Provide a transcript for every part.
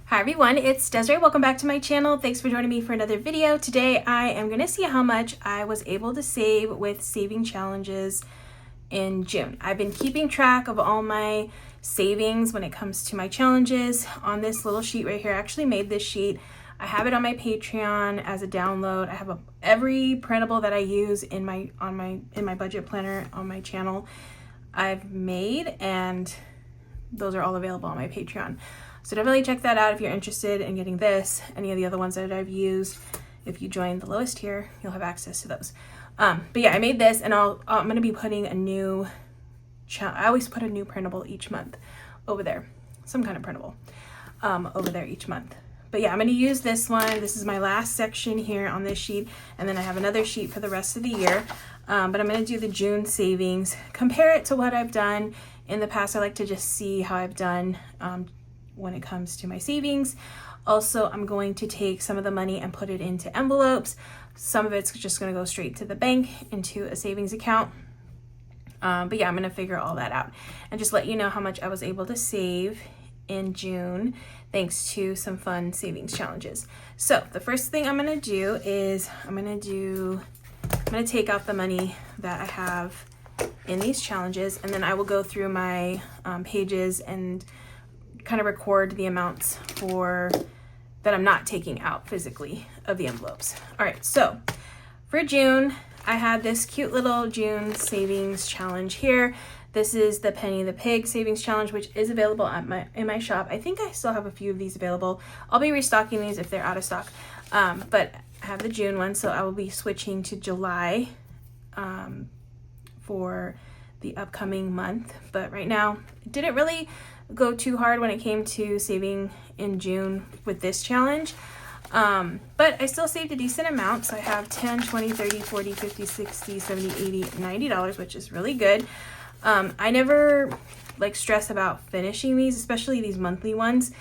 Hi everyone, it's Desiree. Welcome back to my channel. Thanks for joining me for another video. Today I am going to see how much I was able to save with saving challenges in June. I've been keeping track of all my savings when it comes to my challenges on this little sheet right here. I actually made this sheet. I have it on my Patreon as a download. I have every printable that I use in my budget planner on my channel I've made, and those are all available on my Patreon. So definitely check that out if you're interested in getting this, any of the other ones that I've used. If you join the lowest tier, you'll have access to those. But yeah, I made this, and I'm going to be putting a new, I always put a new printable each month over there, some kind of printable over there each month. But yeah, I'm going to use this one. This is my last section here on this sheet, and then I have another sheet for the rest of the year. But I'm going to do the June savings, compare it to what I've done in the past. I like to just see how I've done when it comes to my savings. Also, I'm going to take some of the money and put it into envelopes. Some of it's just going to go straight to the bank into a savings account. But yeah, I'm going to figure all that out and just let you know how much I was able to save in June thanks to some fun savings challenges. So the first thing I'm going to do is I'm going to take out the money that I have in these challenges, and then I will go through my pages and kind of record the amounts that I'm not taking out physically of the envelopes. All right, so for June, I had this cute little June savings challenge here. This is the Penny the Pig savings challenge, which is available at in my shop. I think I still have a few of these available. I'll be restocking these if they're out of stock. But I have the June one, so I will be switching to July for the upcoming month. But right now, it didn't really go too hard when it came to saving in June with this challenge. But I still saved a decent amount. So I have 10, 20, 30, 40, 50, 60, 70, 80, $90, which is really good. I never stress about finishing these, especially these monthly ones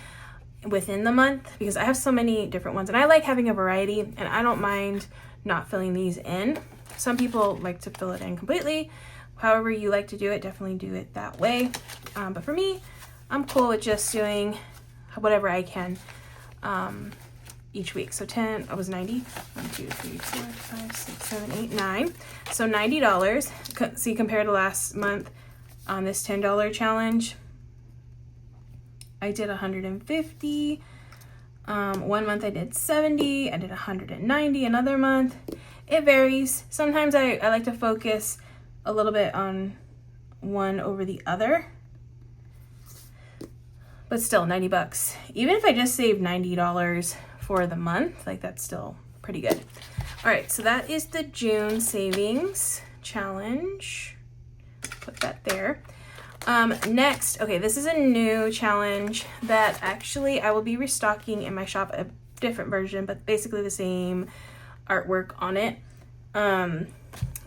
within the month, because I have so many different ones and I like having a variety, and I don't mind not filling these in. Some people like to fill it in completely. However you like to do it, definitely do it that way. But for me, I'm cool with just doing whatever I can each week. So 10, I was 90. 1, 2, 3, 4, 5, 6, 7, 8, 9. So $90. See, compared to last month on this $10 challenge, I did 150. One month I did 70. I did 190 another month. It varies. Sometimes I like to focus a little bit on one over the other. But still, $90. Even if I just save $90 for the month, that's still pretty good. All right, so that is the June savings challenge. Put that there. Next, okay, this is a new challenge that actually I will be restocking in my shop, a different version, but basically the same artwork on it.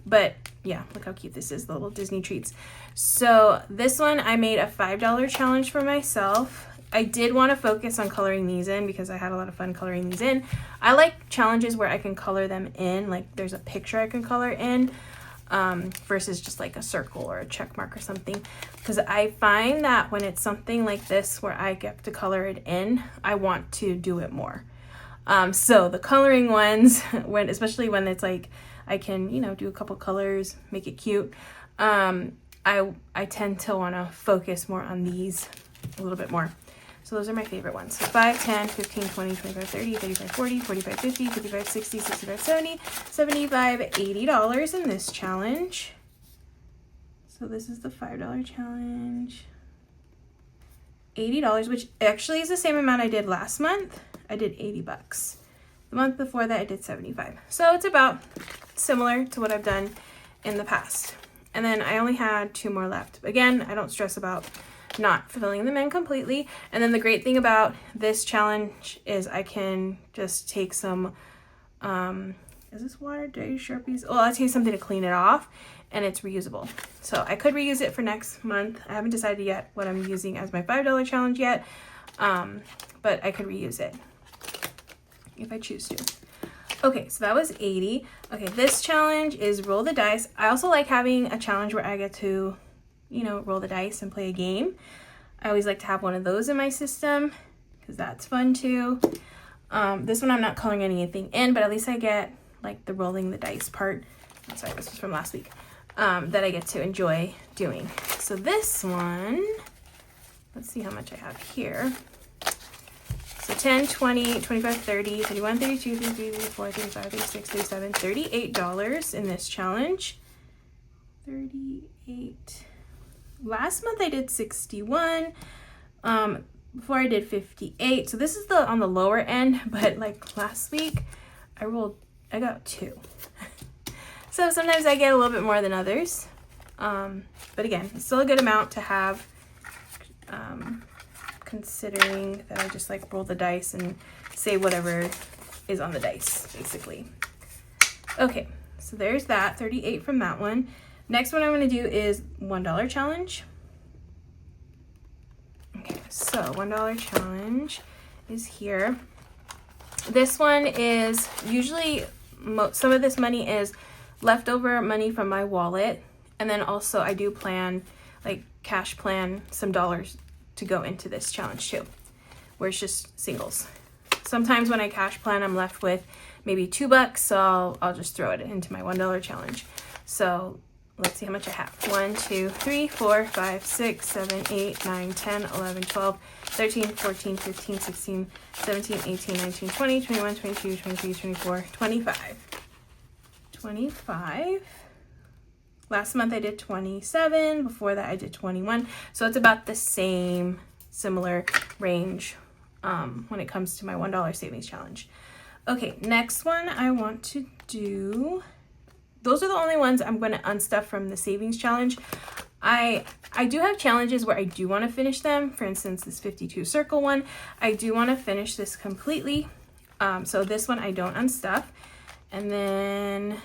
But yeah, look how cute this is, the little Disney treats. So this one, I made a $5 challenge for myself. I did want to focus on coloring these in because I had a lot of fun coloring these in. I like challenges where I can color them in, like there's a picture I can color in, versus just like a circle or a check mark or something. Because I find that when it's something like this where I get to color it in, I want to do it more. So the coloring ones, especially when it's like I can, do a couple colors, make it cute. I tend to want to focus more on these a little bit more. So those are my favorite ones. So 5, 10, 15, 20, 25, 30, 35, 40, 45, 50, 55, 60, 65, 70, 75, $80 in this challenge. So this is the $5 challenge. $80, which actually is the same amount I did last month. I did $80. The month before that, I did 75. So it's about similar to what I've done in the past. And then I only had 2 more left. Again, I don't stress about not filling them in completely. And then the great thing about this challenge is I can just take some, is this water? Do I use Sharpies? Well, I'll take something to clean it off, and it's reusable. So I could reuse it for next month. I haven't decided yet what I'm using as my $5 challenge yet, but I could reuse it if I choose to. Okay, so that was 80. Okay, this challenge is roll the dice. I also like having a challenge where I get to, roll the dice and play a game. I always like to have one of those in my system because that's fun too. This one I'm not coloring anything in, but at least I get like the rolling the dice part. I'm sorry, this was from last week. That I get to enjoy doing. So this one, let's see how much I have here. So 10, 20, 25, 30, 31, 32, 33, 34, 35, 36, 37, $38 in this challenge. 38. Last month I did 61. Before I did 58. So this is on the lower end, but like last week I got 2. So sometimes I get a little bit more than others. But again, it's still a good amount to have, considering that I just like roll the dice and say whatever is on the dice, basically. Okay, so there's that, 38 from that one. Next one I'm going to do is $1 challenge. Okay, so $1 challenge is here. This one is usually, some of this money is leftover money from my wallet. And then also I do plan, like cash plan some dollars to go into this challenge too, where it's just singles. Sometimes when I cash plan, I'm left with maybe $2, so I'll just throw it into my $1 challenge. So let's see how much I have. 1, 2, 3, 4, 5, 6, 7, 8, 9, 10, 11, 12, 13, 14, 15, 16, 17, 18, 19, 20, 21, 22, 23, 24, 25. 25. Last month I did 27. Before that I did 21. So it's about the same, similar range when it comes to my $1 savings challenge. Okay, next one I want to do, those are the only ones I'm going to unstuff from the savings challenge. I do have challenges where I do want to finish them. For instance, this 52 circle one, I do want to finish this completely. So this one I don't unstuff. And then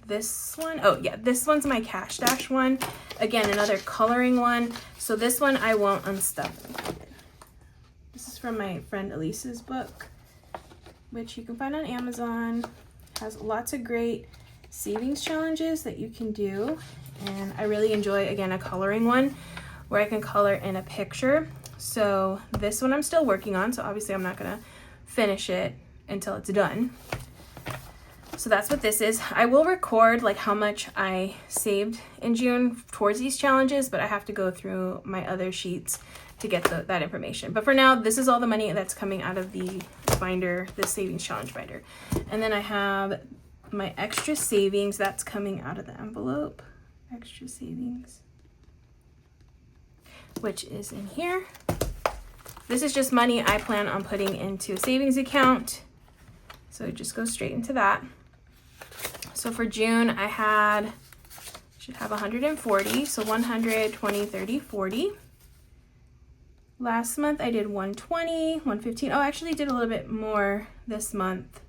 this one, oh yeah, this one's my cash dash one. Again, another coloring one. So this one I won't unstuff. This is from my friend Ilysse's book, which you can find on Amazon. It has lots of great savings challenges that you can do. And I really enjoy, again, a coloring one where I can color in a picture. So this one I'm still working on. So obviously I'm not gonna finish it until it's done. So that's what this is. I will record like how much I saved in June towards these challenges, but I have to go through my other sheets to get that information. But for now, this is all the money that's coming out of the binder, the savings challenge binder. And then I have my extra savings that's coming out of the envelope. Extra savings, which is in here. This is just money I plan on putting into a savings account. So it just goes straight into that. So for June, I should have 140. So 100, 20, 30, 40. Last month I did 120, 115. Oh, I actually did a little bit more this month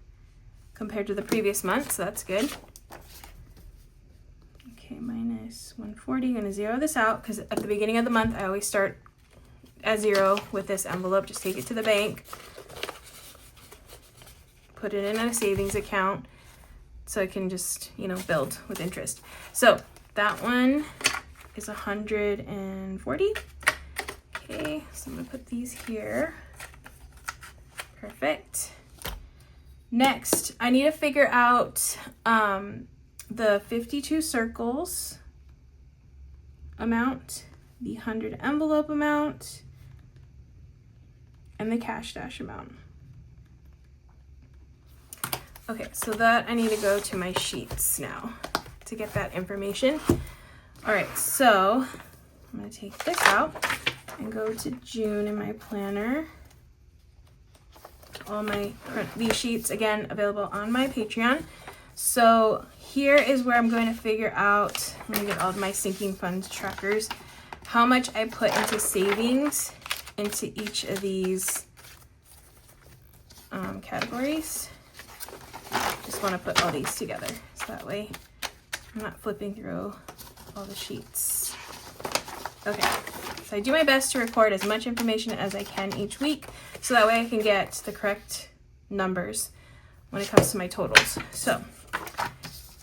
compared to the previous month, so that's good. Okay, minus 140. I'm gonna zero this out because at the beginning of the month, I always start at 0 with this envelope. Just take it to the bank, put it in a savings account so it can just, you know, build with interest. So that one is 140. Okay, so I'm gonna put these here. Perfect. Next, I need to figure out the 52 circles amount, the 100 envelope amount, and the cash dash amount. Okay, so that I need to go to my sheets now to get that information. All right, so I'm gonna take this out and go to June in my planner. All my these sheets, again, available on my Patreon. So here is where I'm going to figure out, let me get all of my sinking funds trackers, how much I put into savings into each of these categories. Just want to put all these together so that way I'm not flipping through all the sheets. Okay, so I do my best to record as much information as I can each week so that way I can get the correct numbers when it comes to my totals. So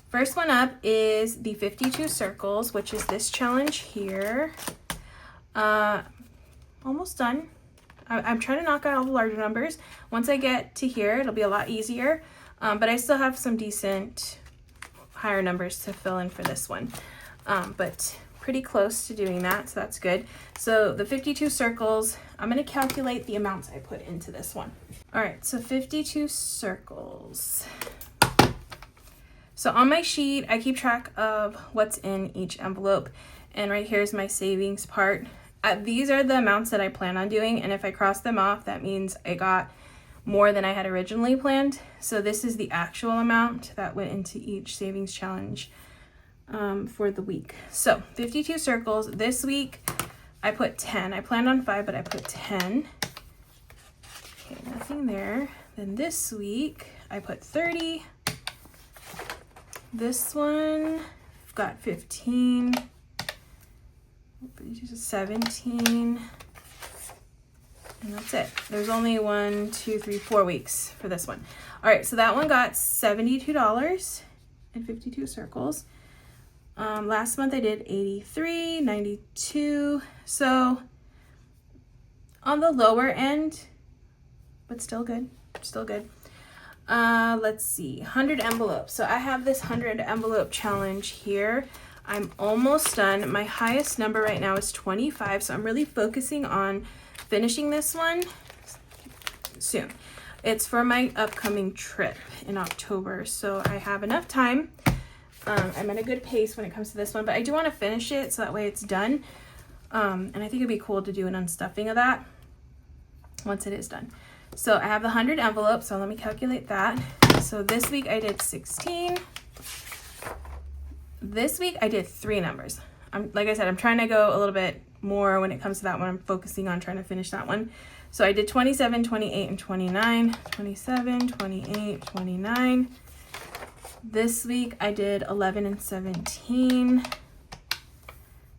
first one up is the 52 circles, which is this challenge here. Almost done. I'm trying to knock out all the larger numbers. Once I get to here, it'll be a lot easier, but I still have some decent higher numbers to fill in for this one, but pretty close to doing that, so that's good. So the 52 circles, I'm going to calculate the amounts I put into this one. All right, so 52 circles. So on my sheet, I keep track of what's in each envelope, and right here's my savings part. These are the amounts that I plan on doing, and if I cross them off, that means I got more than I had originally planned. So this is the actual amount that went into each savings challenge for the week. So 52 circles. This week I put 10. I planned on 5, but I put 10. Okay, nothing there. Then this week I put 30. This one I've got 15, 17, and that's it. There's only 1, 2, 3, 4 weeks for this one. All right, so that one got $72 and 52 circles. Last month I did 83, 92. So on the lower end, but still good, still good. Let's see, 100 envelopes. So I have this 100 envelope challenge here. I'm almost done. My highest number right now is 25, so I'm really focusing on finishing this one soon. It's for my upcoming trip in October, so I have enough time. I'm at a good pace when it comes to this one, but I do want to finish it so that way it's done. And I think it'd be cool to do an unstuffing of that once it is done. So I have the 100 envelopes, so let me calculate that. So this week I did 16. This week I did 3 numbers. Like I said, I'm trying to go a little bit more when it comes to that one. I'm focusing on trying to finish that one. So I did 27, 28, and 29. 27, 28, 29. This week I did 11 and 17.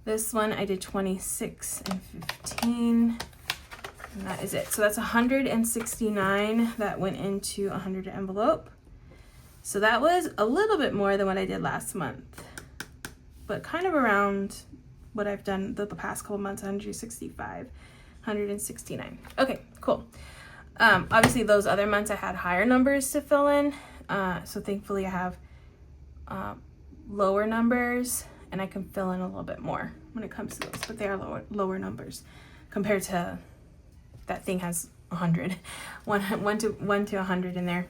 This one I did 26 and 15. And that is it. So that's 169 that went into 100 envelope. So that was a little bit more than what I did last month, but kind of around what I've done the past couple months, 165, 169. Okay, cool. Obviously those other months I had higher numbers to fill in. So thankfully I have lower numbers and I can fill in a little bit more when it comes to those, but they are lower numbers compared to that thing has 100, 1 to 100 in there.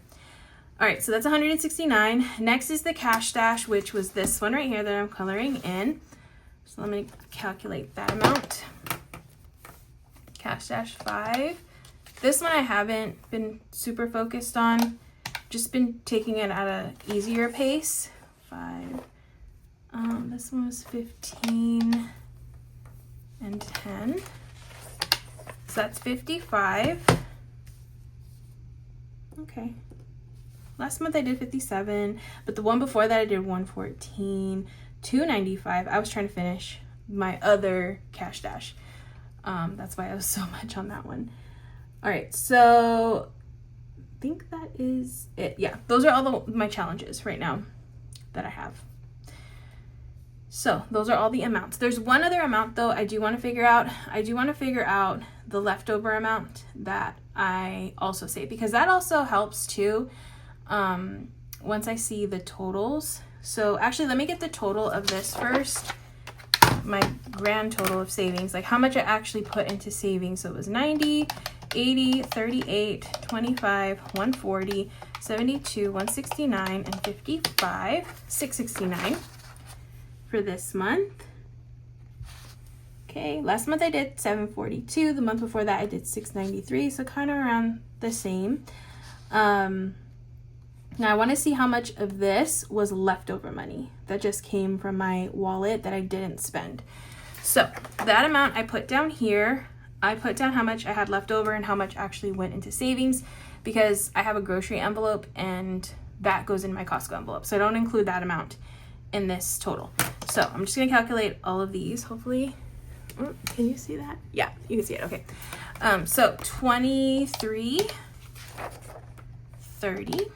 All right, so that's 169. Next is the cash stash, which was this one right here that I'm coloring in. So let me calculate that amount. Cash stash 5. This one I haven't been super focused on, just been taking it at an easier pace. 5. This one was 15 and 10. So that's 55. Okay. Last month I did 57, but the one before that I did 114, 295. I was trying to finish my other cash dash. That's why I was so much on that one. All right, so I think that is it. Yeah, those are all my challenges right now that I have. So those are all the amounts. There's one other amount though I do want to figure out. I do want to figure out the leftover amount that I also save, because that also helps too. Once I see the totals. So actually let me get the total of this first. My grand total of savings, like how much I actually put into savings. So it was 90, 80, 38, 25, 140, 72, 169, and 55, 669 for this month. Okay, last month I did 742. The month before that I did 693, so kind of around the same. Now I want to see how much of this was leftover money that just came from my wallet that I didn't spend. So that amount I put down here. I put down how much I had left over and how much actually went into savings, because I have a grocery envelope and that goes in my Costco envelope. So I don't include that amount in this total. So I'm just going to calculate all of these. Hopefully, can you see that? Yeah, you can see it. Okay. So 23, 30,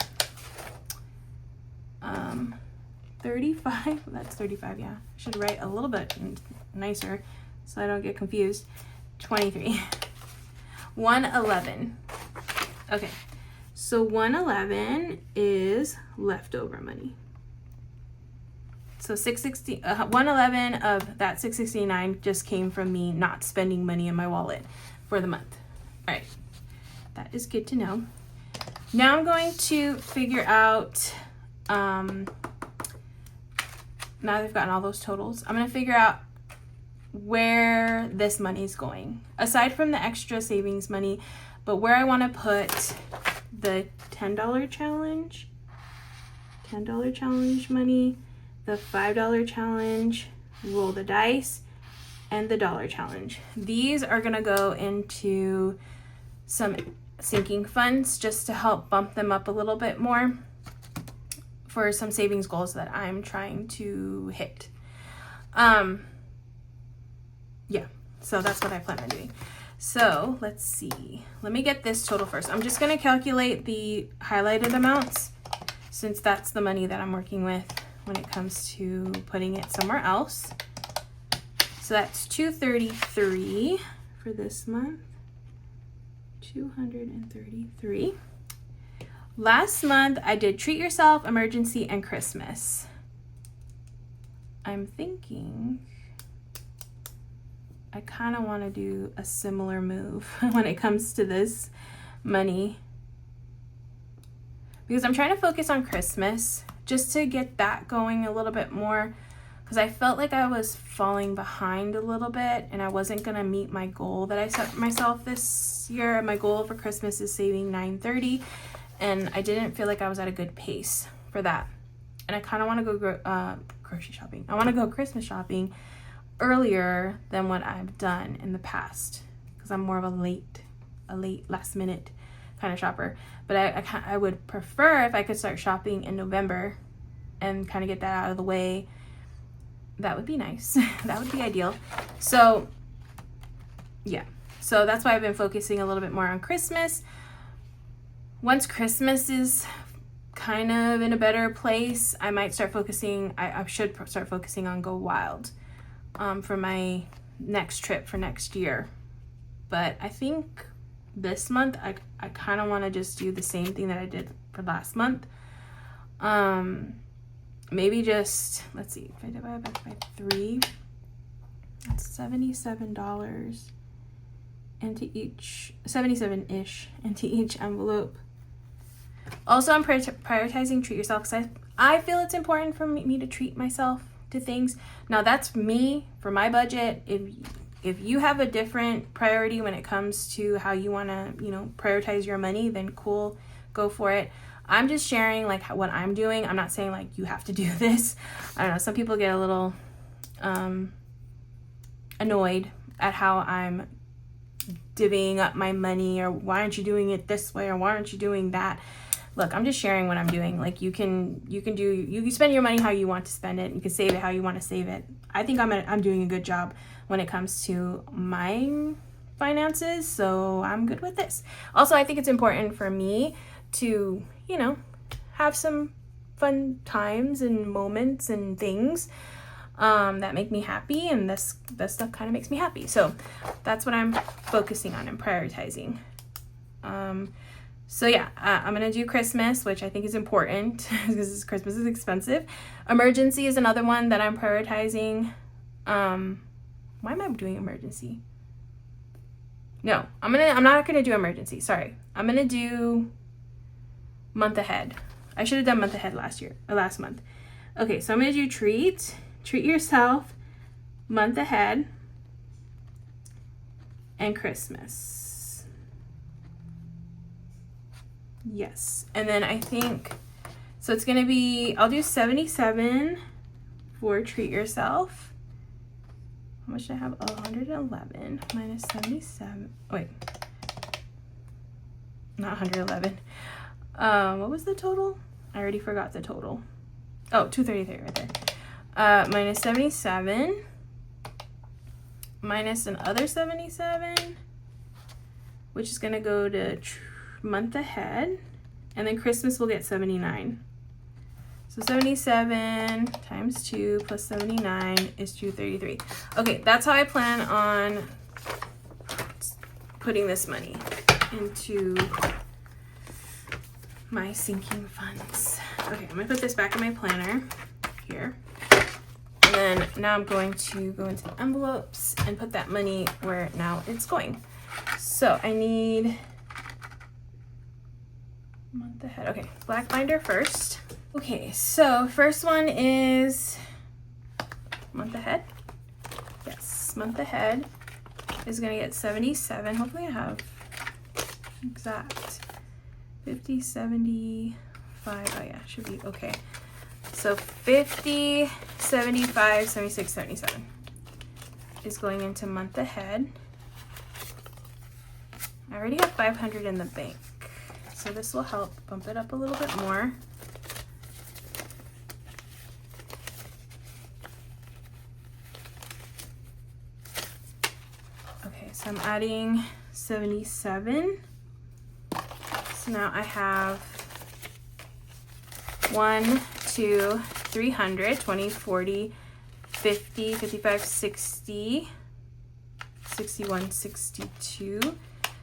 35, that's 35, yeah. I should write a little bit nicer so I don't get confused. 23. 111. Okay, so 111 is leftover money. So 111 of that 669 just came from me not spending money in my wallet for the month. All right, that is good to know. Now I'm going to figure out, now that I've gotten all those totals, I'm going to figure out where this money is going. Aside from the extra savings money, but where I want to put the $10 challenge, money, the $5 challenge, roll the dice, and the dollar challenge. These are going to go into some sinking funds just to help bump them up a little bit more for some savings goals that I'm trying to hit. Yeah, so that's what I plan on doing. So let's see. Let me get this total first. I'm just going to calculate the highlighted amounts since that's the money that I'm working with when it comes to putting it somewhere else. So that's $233 for this month. $233. Last month I did treat yourself, emergency, and Christmas. I'm thinking I kind of want to do a similar move when it comes to this money, because I'm trying to focus on Christmas just to get that going a little bit more, because I felt like I was falling behind a little bit and I wasn't going to meet my goal that I set for myself this year. My goal for Christmas is saving $930, and I didn't feel like I was at a good pace for that. And I kind of want to go grocery shopping. I want to go Christmas shopping earlier than what I've done in the past, because I'm more of a late last minute kind of shopper. But I would prefer if I could start shopping in November and kind of get that out of the way. That would be nice. That would be ideal. So yeah, so that's why I've been focusing a little bit more on Christmas. Once Christmas is kind of in a better place, I might start focusing, I should start focusing on Go Wild for my next trip for next year. But I think this month I kind of want to just do the same thing that I did for last month. Maybe just, let's see, if I divide that by 3, that's $77 into each, 77-ish into each envelope. Also, I'm prioritizing treat yourself, because I feel it's important for me to treat myself to things. Now that's me for my budget. If you have a different priority when it comes to how you want to, prioritize your money, then cool, go for it. I'm just sharing like what I'm doing. I'm not saying like you have to do this. I don't know. Some people get a little annoyed at how I'm divvying up my money, or why aren't you doing it this way, or why aren't you doing that? Look, I'm just sharing what I'm doing. Like you can spend your money how you want to spend it. You can save it how you want to save it. I think I'm doing a good job when it comes to my finances, so I'm good with this. Also, I think it's important for me to, have some fun times and moments and things that make me happy, and this stuff kind of makes me happy. So that's what I'm focusing on and prioritizing. So yeah, I'm going to do Christmas, which I think is important because Christmas is expensive. Emergency is another one that I'm prioritizing. Why am I doing emergency? No, I'm not going to do emergency. Sorry. I'm going to do month ahead. I should have done month ahead last month. Okay, so I'm going to do treat yourself, month ahead, and Christmas. Yes. And then I think, so it's going to be, I'll do 77 for treat yourself. How much do I have? 111 minus 77. Wait. Not 111. What was the total? I already forgot the total. Oh, 233 right there. Minus 77. Minus another 77. Which is going to go to month ahead. And then Christmas will get 79. So 77 times 2 plus 79 is 233. Okay, that's how I plan on putting this money into my sinking funds. Okay, I'm gonna put this back in my planner here. And then now I'm going to go into envelopes and put that money where now it's going. So I need month ahead. Okay, black binder first. Okay, so first one is month ahead. Yes, month ahead is gonna get 77. Hopefully I have exact 50, 75. Oh yeah, should be okay. So 50, 75, 76, 77 is going into month ahead. I already have 500 in the bank, so this will help bump it up a little bit more. Okay, so I'm adding 77. So now I have 1, 2, 300, 20, 40, 50, 55, 60, 61, 62.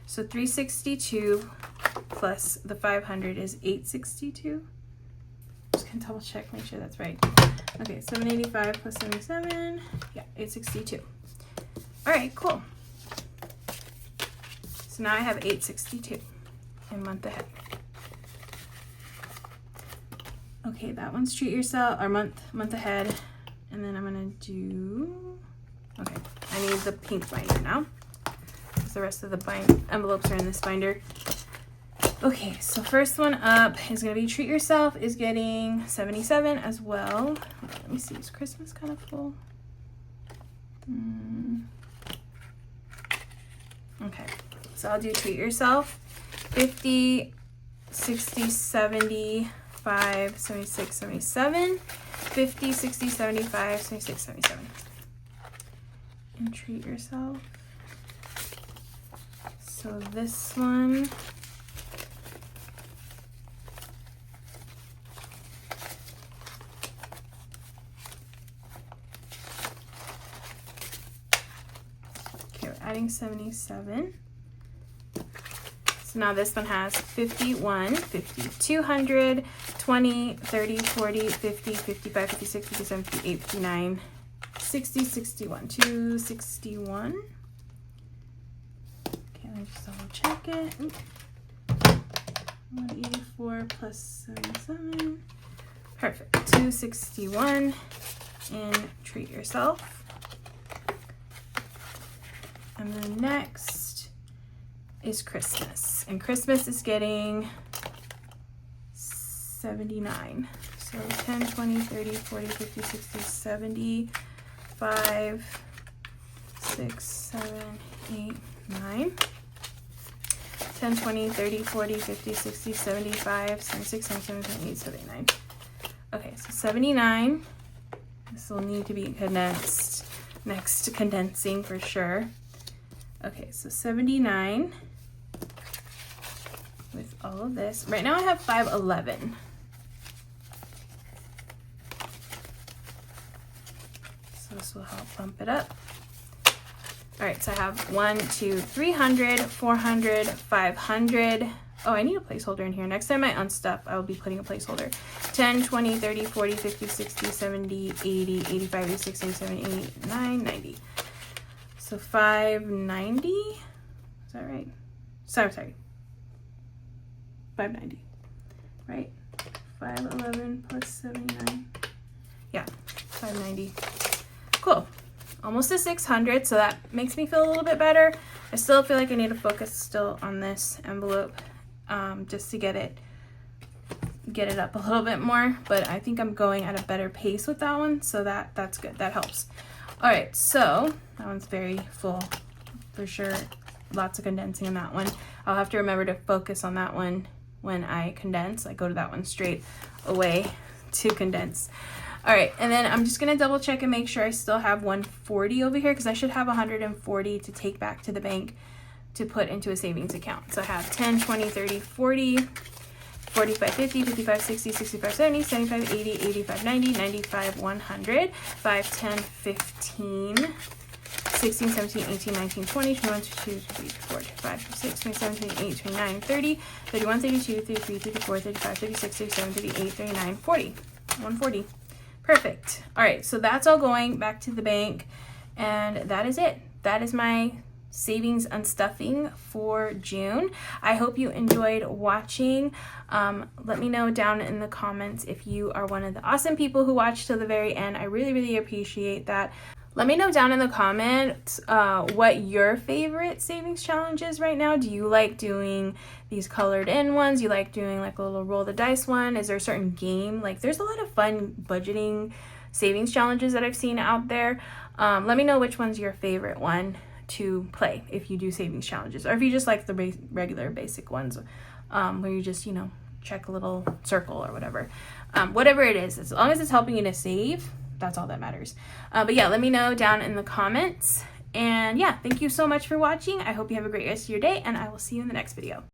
So 362 plus the 500 is 862. Just gonna double check, make sure that's right. Okay, 785 plus 77, yeah, 862. All right, cool. So now I have 862 in month ahead. Okay, that one's treat yourself, or month ahead. And then I'm gonna do, okay, I need the pink binder now, because the rest of the envelopes are in this binder. Okay, so first one up is gonna be treat yourself, is getting 77 as well. Let me see, is Christmas kind of full? Okay, so I'll do treat yourself, 50, 60, 70, 76, 77, 50, 60, 75, 76, 77. And treat yourself. So this one, okay, we're adding 77. So now this one has 51, 50, 200, 20, 30, 40, 50, 55, 56, 57, 58, 59, 60, 61, 261. Okay, let me just double check it. 184 plus 77. Perfect. 261. And treat yourself. And then next is Christmas. And Christmas is getting 79. So 10, 20, 30, 40, 50, 60, 70, 5, 6, 7, 8, 9. 10, 20, 30, 40, 50, 60, 75, 76, 77, 78, 79. Okay, so 79. This will need to be condensed next to condensing for sure. Okay, so 79 with all of this. Right now I have 511. So this will help bump it up. All right, so I have 1, 2, 300, 400, 500. Oh, I need a placeholder in here. Next time I unstuff, I will be putting a placeholder. 10, 20, 30, 40, 50, 60, 70, 80, 85, 86, 87, 89, 90. So 590, is that right? Sorry. 590, right? 511 plus 79. Yeah, 590. Cool. Almost to 600, so that makes me feel a little bit better. I still feel like I need to focus still on this envelope, just to get it up a little bit more, but I think I'm going at a better pace with that one, so that's good. That helps. All right, so that one's very full for sure. Lots of condensing in that one. I'll have to remember to focus on that one when I condense. I go to that one straight away to condense. All right, and then I'm just gonna double check and make sure I still have 140 over here, because I should have 140 to take back to the bank to put into a savings account. So I have 10, 20, 30, 40, 45, 50, 55, 60, 65, 70, 75, 80, 85, 90, 95, 100, 5, 10, 15, 16, 17, 18, 19, 20, 21, 22, 23, 24, 25, 26, 27, 28, 29, 30, 31, 32, 33, 34, 35, 36, 37, 38, 39, 40. 140. Perfect. All right, so that's all going back to the bank, and that is it. That is my savings unstuffing for June. I hope you enjoyed watching. Let me know down in the comments if you are one of the awesome people who watched till the very end. I really appreciate that. Let me know down in the comments what your favorite savings challenge is right now. Do you like doing these colored in ones? You like doing like a little roll the dice one? Is there a certain game? Like, there's a lot of fun budgeting savings challenges that I've seen out there. Let me know which one's your favorite one to play if you do savings challenges, or if you just like the regular basic ones where you just, you know, check a little circle or whatever. Whatever it is, as long as it's helping you to save, that's all that matters. But yeah, let me know down in the comments. And yeah, thank you so much for watching. I hope you have a great rest of your day, and I will see you in the next video.